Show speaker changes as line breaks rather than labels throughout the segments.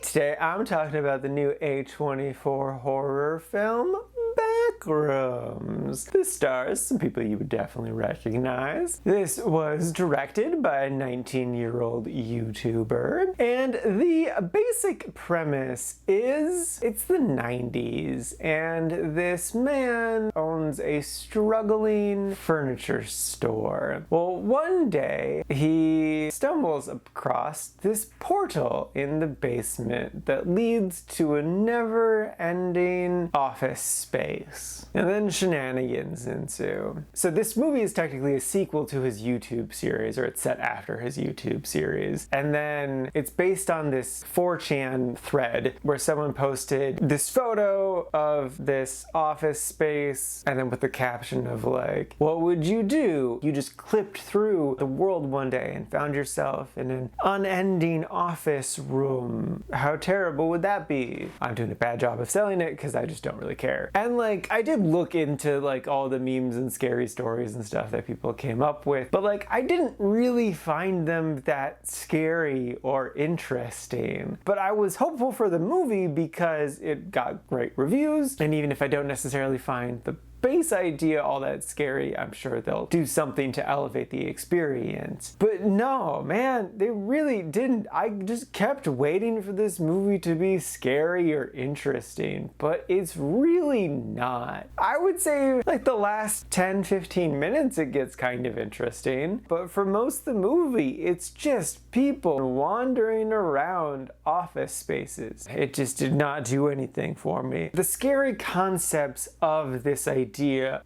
Today I'm talking about the new A24 horror film, Backrooms. This stars some people you would definitely recognize. This was directed by a 19-year-old YouTuber, and the basic premise is it's the 90s, and this man owns a struggling furniture store. Well, one day he stumbles across this portal in the basement that leads to a never-ending office space. And then shenanigans ensue. So this movie is technically a sequel to his YouTube series, or it's set after his YouTube series. And then it's based on this 4chan thread where someone posted this photo of this office space and then with the caption of like, what would you do? You just clipped through the world one day and found yourself in an unending office room. How terrible would that be? I'm doing a bad job of selling it because I just don't really care. And like, I did look into like all the memes and scary stories and stuff that people came up with, but like, I didn't really find them that scary or interesting. But I was hopeful for the movie because it got great reviews, and even if I don't necessarily find the base idea all that scary, I'm sure they'll do something to elevate the experience. But no, man, they really didn't. I just kept waiting for this movie to be scary or interesting, but it's really not. I would say like the last 10-15 minutes it gets kind of interesting, but for most of the movie it's just people wandering around office spaces. It just did not do anything for me. The scary concepts of this idea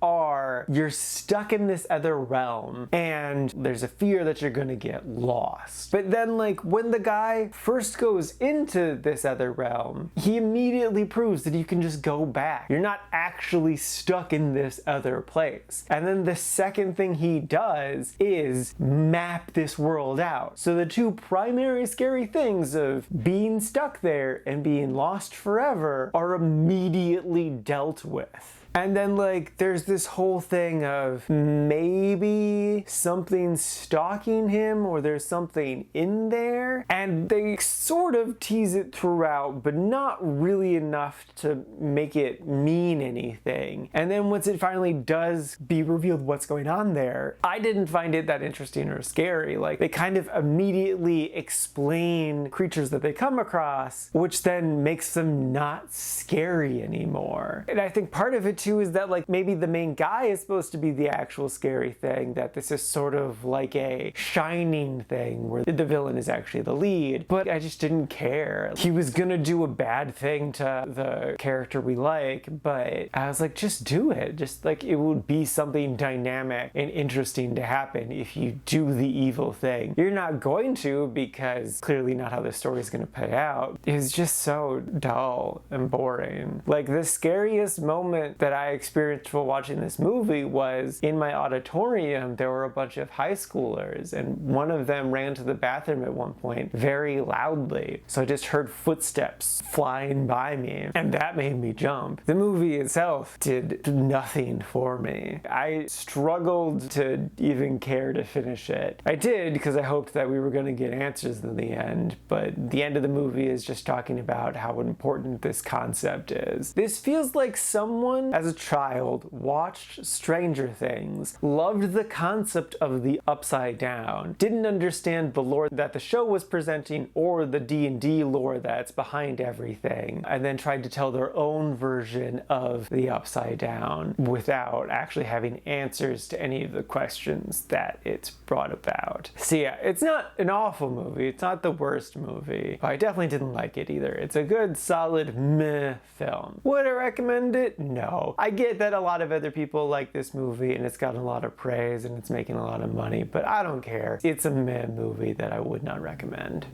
are you're stuck in this other realm and there's a fear that you're gonna get lost. But then like when the guy first goes into this other realm, he immediately proves that you can just go back. You're not actually stuck in this other place. And then the second thing he does is map this world out. So the two primary scary things of being stuck there and being lost forever are immediately dealt with. And then like there's this whole thing of maybe something stalking him or there's something in there, and they sort of tease it throughout but not really enough to make it mean anything. And then once it finally does be revealed what's going on there, I didn't find it that interesting or scary. Like they kind of immediately explain creatures that they come across, which then makes them not scary anymore. And I think part of it too is that like maybe the main guy is supposed to be the actual scary thing, that this is sort of like a Shining thing where the villain is actually the lead, but I just didn't care. He was gonna do a bad thing to the character we like, but I was like, just do it. Just like it would be something dynamic and interesting to happen if you do the evil thing. You're not going to, because clearly not how the story is gonna play out. It's just so dull and boring. Like the scariest moment that I experienced while watching this movie was in my auditorium. There were a bunch of high schoolers and one of them ran to the bathroom at one point very loudly. So I just heard footsteps flying by me and that made me jump. The movie itself did nothing for me. I struggled to even care to finish it. I did because I hoped that we were going to get answers in the end, but the end of the movie is just talking about how important this concept is. This feels like someone as a child watched Stranger Things, loved the concept of the upside down, didn't understand the lore that the show was presenting or the D&D lore that's behind everything, and then tried to tell their own version of the upside down without actually having answers to any of the questions that it's brought about. So yeah, it's not an awful movie, it's not the worst movie, but I definitely didn't like it either. It's a good, solid, meh film. Would I recommend it? No. I get that a lot of other people like this movie and it's gotten a lot of praise and it's making a lot of money, but I don't care. It's a meh movie that I would not recommend.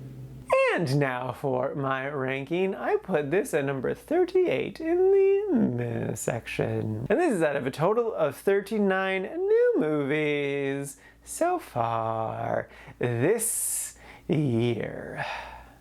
And now for my ranking, I put this at number 38 in the meh section. And this is out of a total of 39 new movies so far this year.